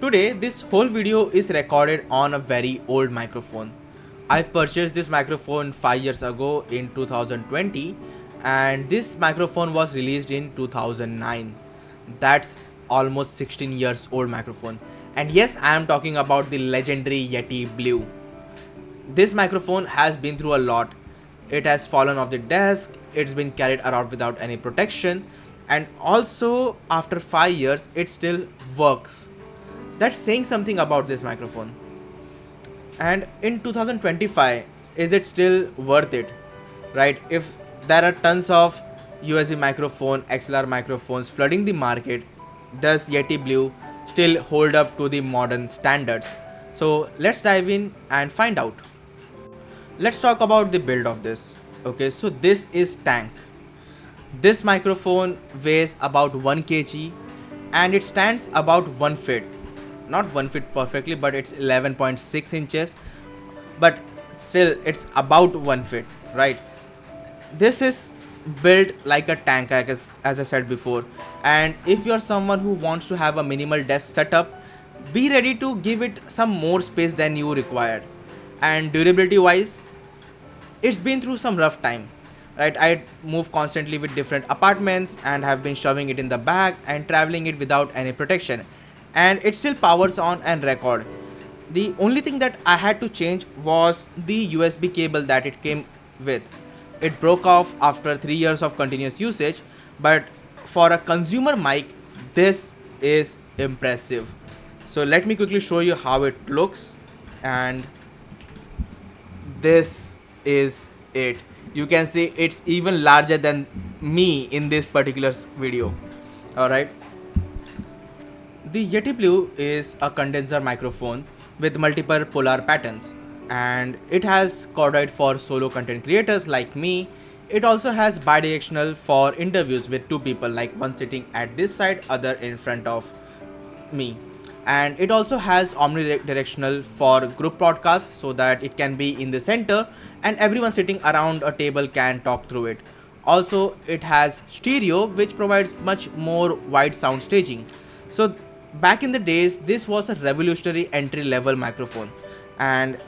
Today, this whole video is recorded on a very old microphone. I've purchased this microphone 5 years ago in 2020, and this microphone was released in 2009. That's almost 16 years old microphone. And yes, I am talking about the legendary Yeti Blue. This microphone has been through a lot. It has fallen off the desk, it's been carried around without any protection, and also after 5 years it still works. That's saying something about this microphone. And in 2025, is it still worth it? Right? If there are tons of USB microphone, XLR microphones flooding the market, does Yeti Blue still hold up to the modern standards? So let's dive in and find out. Let's talk about the build of this. Okay, so this is tank. This microphone weighs about 1 kg and it stands about 1 feet. Not 1 feet perfectly, but it's 11.6 inches. But still, it's about 1 feet, right? This is built like a tank, as I said before. And if you're someone who wants to have a minimal desk setup, be ready to give it some more space than you required. And durability wise, it's been through some rough time, right? I move constantly with different apartments and have been shoving it in the bag and traveling it without any protection, and it still powers on and record. The only thing that I had to change was the USB cable that it came with. It broke off after 3 years of continuous usage, but for a consumer mic, this is impressive. So let me quickly show you how it looks, and this is it. You can see it's even larger than me in this particular video. Alright. The Yeti Blue is a condenser microphone with multiple polar patterns, and it has cordioid for solo content creators like me. It also has bidirectional for interviews with two people, like one sitting at this side, other in front of me. And it also has omnidirectional for group podcasts, so that it can be in the center and everyone sitting around a table can talk through it. Also, it has stereo, which provides much more wide sound staging. So back in the days, this was a revolutionary entry level microphone, and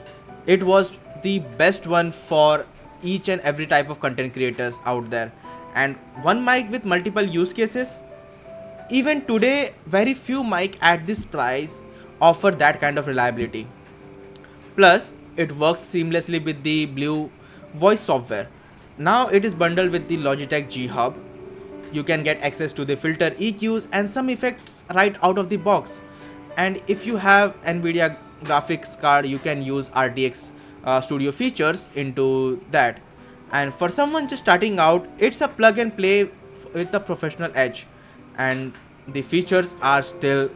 it was the best one for each and every type of content creators out there. And one mic with multiple use cases. Even today, very few mic at this price offer that kind of reliability. Plus, it works seamlessly with the Blue voice software. Now it is bundled with the Logitech G Hub. You can get access to the filter, EQs and some effects right out of the box. And if you have Nvidia graphics card, you can use RTX Studio features into that. And for someone just starting out, it's a plug and play with a professional edge, and the features are still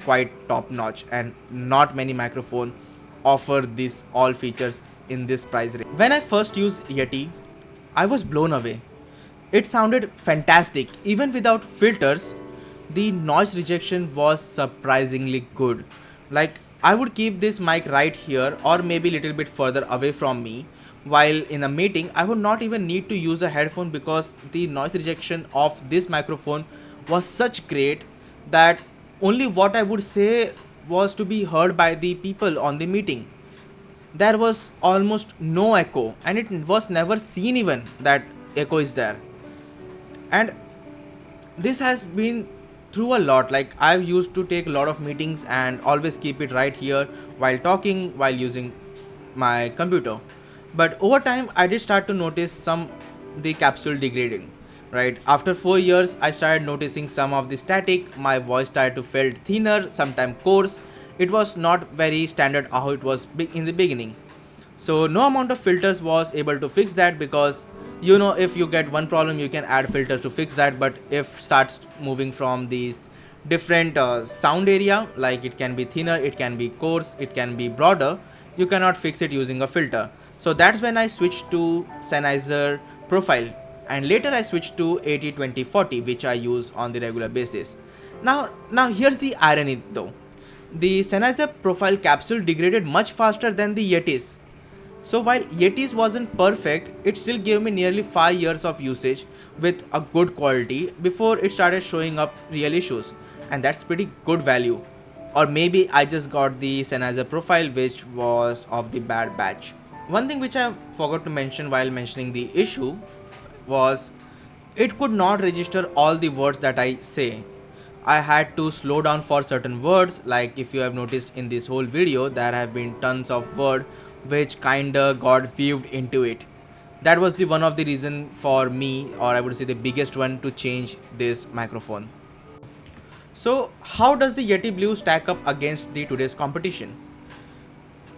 quite top notch, and not many microphone offer these all features in this price range. When I first used Yeti, I was blown away. It sounded fantastic even without filters. The noise rejection was surprisingly good. Like, I would keep this mic right here or maybe a little bit further away from me. While in a meeting, I would not even need to use a headphone because the noise rejection of this microphone was such great that only what I would say was to be heard by the people on the meeting. There was almost no echo, and it was never seen even that echo is there. And this has been through a lot. Like, I've used to take a lot of meetings and always keep it right here while talking, while using my computer. But over time, I did start to notice some the capsule degrading. Right after 4 years, I started noticing some of the static. My voice started to feel thinner, sometimes coarse. It was not very standard how it was in the beginning. So no amount of filters was able to fix that, because if you get one problem, you can add filters to fix that. But if starts moving from these different sound area, like it can be thinner, it can be coarse, it can be broader, you cannot fix it using a filter. So that's when I switched to Sennheiser Profile, and later I switched to 80-20-40, which I use on the regular basis. Now here's the irony though. The Sennheiser Profile capsule degraded much faster than the Yetis. So while Yetis wasn't perfect, it still gave me nearly 5 years of usage with a good quality before it started showing up real issues, and that's pretty good value. or maybe I just got the Sennheiser profile which was of the bad batch. One thing which I forgot to mention while mentioning the issue was it could not register all the words that I say. I had to slow down for certain words, like if you have noticed in this whole video there have been tons of words which kinda got weaved into it. That was the one of the reason for me, or I would say the biggest one, to change this microphone. So how does the Yeti Blue stack up against the today's competition?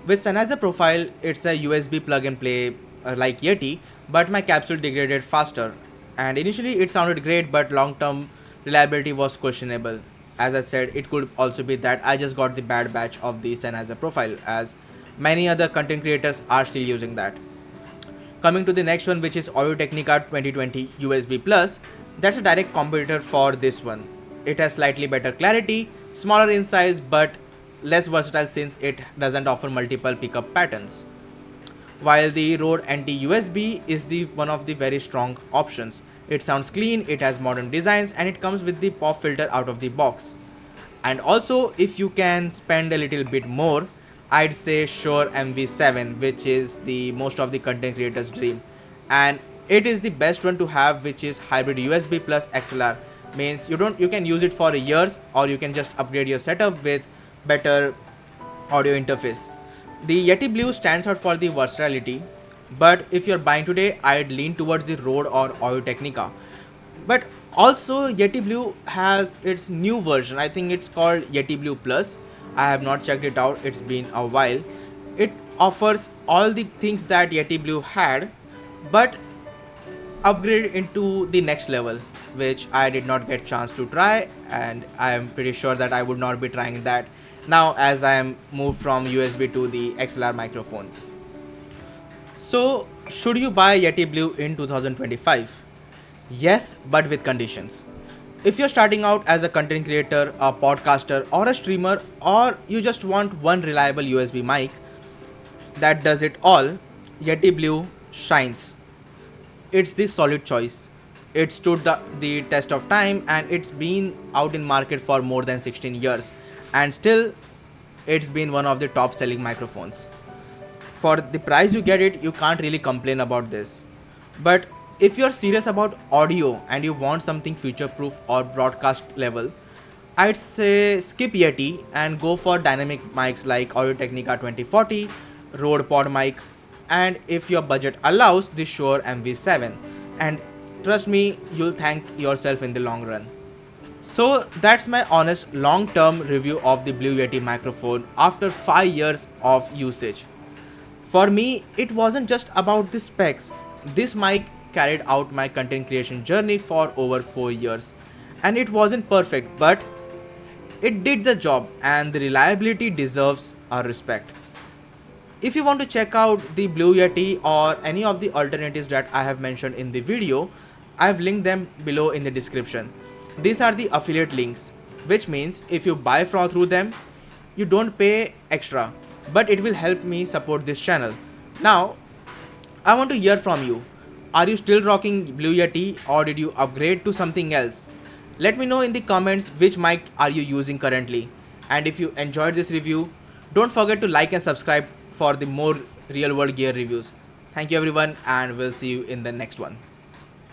With Sennheiser profile, it's a USB plug and play like Yeti, but my capsule degraded faster. And initially it sounded great, but long term reliability was questionable. As I said, it could also be that I just got the bad batch of the Sennheiser profile, as many other content creators are still using that. Coming to the next one, which is Audio Technica 2020 USB Plus, that's a direct competitor for this one. It has slightly better clarity, smaller in size, but less versatile since it doesn't offer multiple pickup patterns. While the Rode NT-USB is the one of the very strong options. It sounds clean, it has modern designs, and it comes with the pop filter out of the box. And also, if you can spend a little bit more, I'd say Shure MV7, which is the most of the content creators' dream, and it is the best one to have, which is hybrid USB plus XLR. Means you can use it for years, or you can just upgrade your setup with better audio interface. The Yeti Blue stands out for the versatility, but if you're buying today, I'd lean towards the Rode or Audio Technica. But also Yeti Blue has its new version. I think it's called Yeti Blue Plus. I have not checked it out, it's been a while. It offers all the things that Yeti Blue had, but upgrade into the next level, which I did not get chance to try, and I am pretty sure that I would not be trying that now as I am moved from USB to the XLR microphones. So should you buy Yeti Blue in 2025? Yes, but with conditions. If you're starting out as a content creator, a podcaster, or a streamer, or you just want one reliable USB mic that does it all, Yeti Blue shines. It's the solid choice. It stood the test of time, and it's been out in market for more than 16 years, and still it's been one of the top selling microphones. For the price you get it, you can't really complain about this. But if you're serious about audio and you want something future proof or broadcast level, I'd say skip Yeti and go for dynamic mics like Audio Technica 2040, Rode PodMic, and if your budget allows, the Shure MV7. And trust me, you'll thank yourself in the long run. So that's my honest long-term review of the Blue Yeti microphone after 5 years of usage. For me, it wasn't just about the specs. This mic carried out my content creation journey for over 4 years. And it wasn't perfect, but it did the job, and the reliability deserves our respect. If you want to check out the Blue Yeti or any of the alternatives that I have mentioned in the video, I've linked them below in the description. These are the affiliate links, which means if you buy through them, you don't pay extra, but it will help me support this channel. Now, I want to hear from you. Are you still rocking Blue Yeti, or did you upgrade to something else? Let me know in the comments which mic are you using currently. And if you enjoyed this review, don't forget to like and subscribe for the more real world gear reviews. Thank you everyone, and we'll see you in the next one.